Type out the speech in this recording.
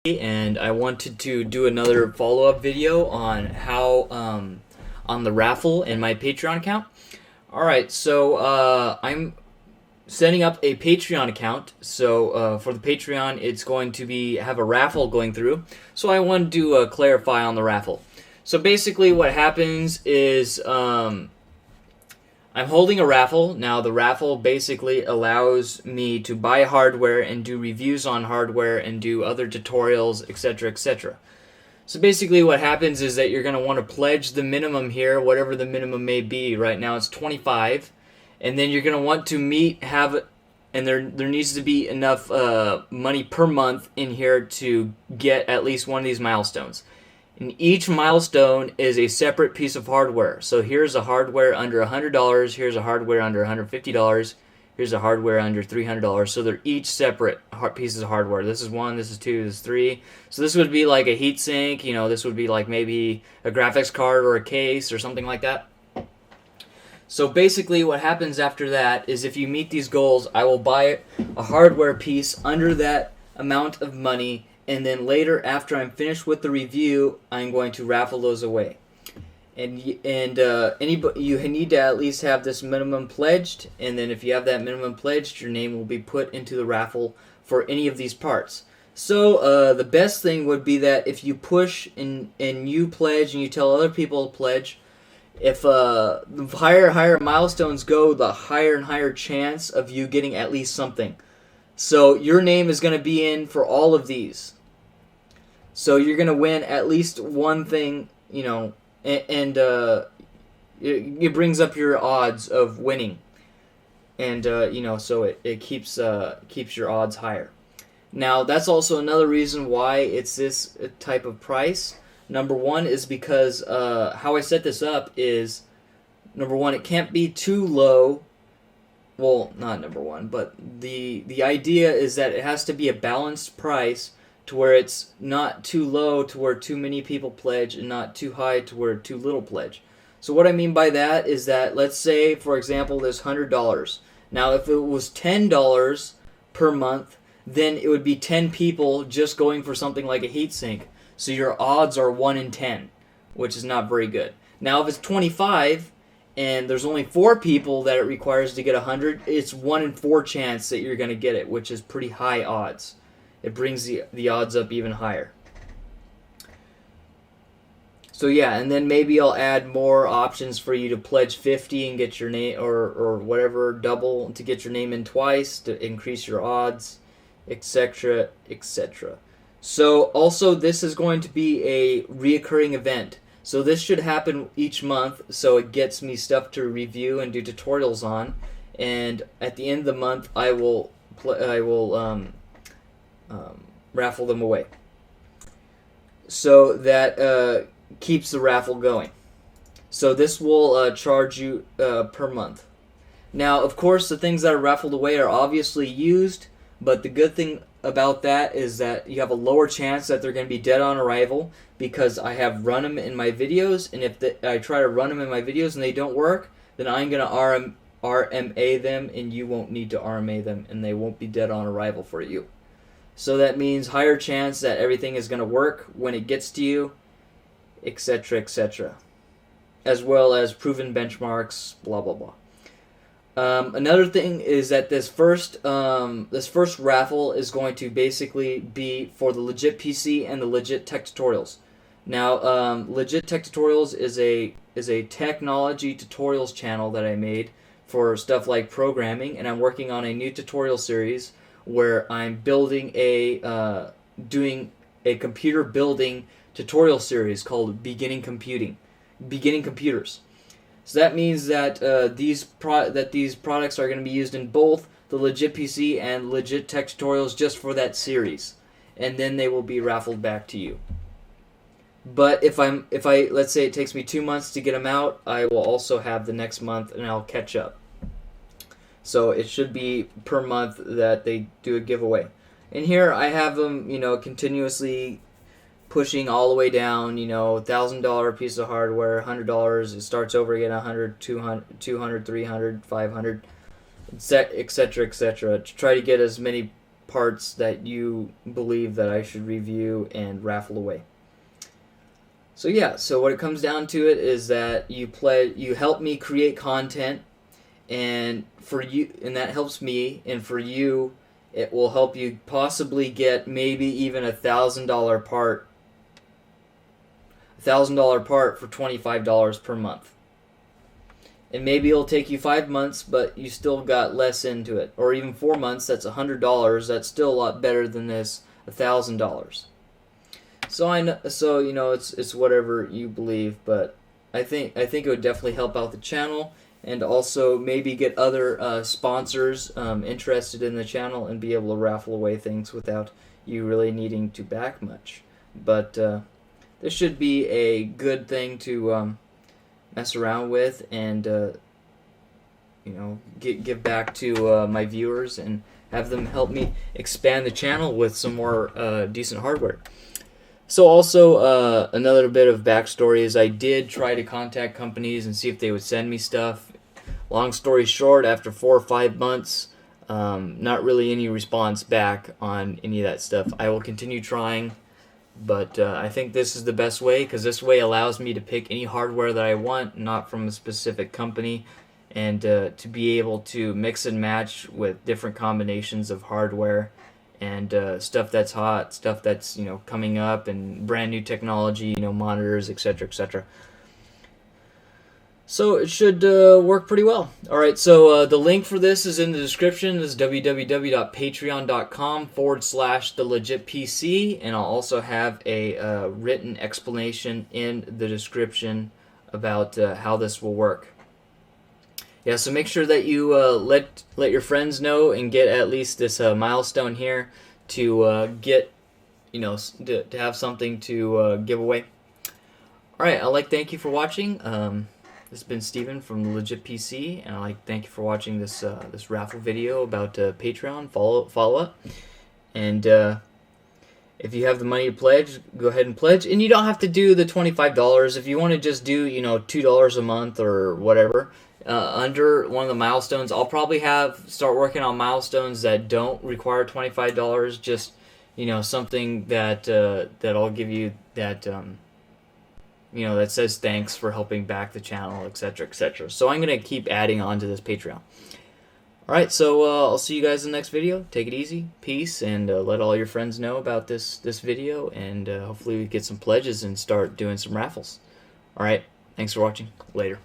And I wanted to do another follow-up video on how on the raffle and my Patreon account. Alright, so I'm setting up a Patreon account. So for the Patreon, it's going to be have a raffle going through. So I wanted to clarify on the raffle. So basically what happens is I'm holding a raffle. Now, the raffle basically allows me to buy hardware and do reviews on hardware and do other tutorials, etc., etc. So basically what happens is that you're going to want to pledge the minimum here, whatever the minimum may be. Right now it's 25. And then you're going to want to and there needs to be enough money per month in here to get at least one of these milestones. And each milestone is a separate piece of hardware. So here's a hardware under $100, here's a hardware under $150, here's a hardware under $300. So they're each separate pieces of hardware. This is 1, this is 2, this is 3. So this would be like a heatsink, this would be like maybe a graphics card or a case or something like that. So basically what happens after that is if you meet these goals, I will buy a hardware piece under that amount of money, and then later, after I'm finished with the review, I'm going to raffle those away. And you need to at least have this minimum pledged, and then if you have that minimum pledged, your name will be put into the raffle for any of these parts. So the best thing would be that if you push and you pledge and you tell other people to pledge, if the higher milestones go, the higher and higher chance of you getting at least something. So your name is going to be in for all of these. So you're going to win at least one thing, and it brings up your odds of winning. And, so it keeps your odds higher. Now, that's also another reason why it's this type of price. Number one is because how I set this up is, number one, it can't be too low. Well, not number one, but the idea is that it has to be a balanced price to where it's not too low to where too many people pledge and not too high to where too little pledge. So what I mean by that is that, let's say, for example, there's $100. Now, if it was $10 per month, then it would be 10 people just going for something like a heatsink. So your odds are 1 in 10, which is not very good. Now, if it's 25 and there's only 4 people that it requires to get 100, it's 1 in 4 chance that you're going to get it, which is pretty high odds. It brings the odds up even higher. So yeah, and then maybe I'll add more options for you to pledge 50 and get your name, or whatever, double to get your name in twice to increase your odds, etc., etc. So also this is going to be a reoccurring event. So this should happen each month, so it gets me stuff to review and do tutorials on. And at the end of the month, I will raffle them away. So that keeps the raffle going. So this will charge you per month. Now, of course, the things that are raffled away are obviously used, but the good thing about that is that you have a lower chance that they're going to be dead on arrival, because I have run them in my videos, and if I try to run them in my videos and they don't work, then I'm going to RMA them, and you won't need to RMA them, and they won't be dead on arrival for you. So that means higher chance that everything is going to work when it gets to you, etc., etc. As well as proven benchmarks, blah, blah, blah. Another thing is that this first raffle is going to basically be for the LegitPC and the legittechtutorials. Now, legittechtutorials is a technology tutorials channel that I made for stuff like programming, and I'm working on a new tutorial series where I'm building doing a computer building tutorial series called Beginning Computers. So that means that these products are going to be used in both the LegitPC and legittechtutorials just for that series, and then they will be raffled back to you. But if let's say it takes me 2 months to get them out, I will also have the next month, and I'll catch up. So it should be per month that they do a giveaway. And here I have them, continuously pushing all the way down, $1,000 piece of hardware, $100, it starts over again, 100, 200, 300, 500, etc., etc., to try to get as many parts that you believe that I should review and raffle away. So yeah, so what it comes down to it is that you help me create content, and for you, and that helps me, and for you, it will help you possibly get maybe even $1,000 part for $25 per month. And maybe it'll take you 5 months, but you still got less into it. Or even 4 months, that's $100. That's still a lot better than this $1,000. So it's whatever you believe, but I think it would definitely help out the channel, and also maybe get other sponsors interested in the channel and be able to raffle away things without you really needing to back much. But this should be a good thing to mess around with, and give back to my viewers and have them help me expand the channel with some more decent hardware. So also another bit of backstory is I did try to contact companies and see if they would send me stuff. Long story short, after 4 or 5 months, not really any response back on any of that stuff. I will continue trying, but I think this is the best way, because this way allows me to pick any hardware that I want, not from a specific company, and to be able to mix and match with different combinations of hardware and stuff that's hot, stuff that's coming up, and brand new technology, monitors, etc., etc. So it should work pretty well. Alright, so the link for this is in the description. This is www.patreon.com/TheLegitPC, and I'll also have a written explanation in the description about how this will work. Yeah, so make sure that you let your friends know and get at least this milestone here to get, to have something to give away. Alright, I'd like to thank you for watching. This has been Steven from TheLegitPC, and I'd like to thank you for watching this this raffle video about Patreon follow up. And if you have the money to pledge, go ahead and pledge. And you don't have to do the $25. If you want to just do $2 a month or whatever, under one of the milestones, I'll probably start working on milestones that don't require $25. Just something that that I'll give you that that says thanks for helping back the channel, etc., etc. So I'm gonna keep adding on to this Patreon. Alright, so I'll see you guys in the next video. Take it easy, peace, and let all your friends know about this video, and hopefully we get some pledges and start doing some raffles. Alright, thanks for watching. Later.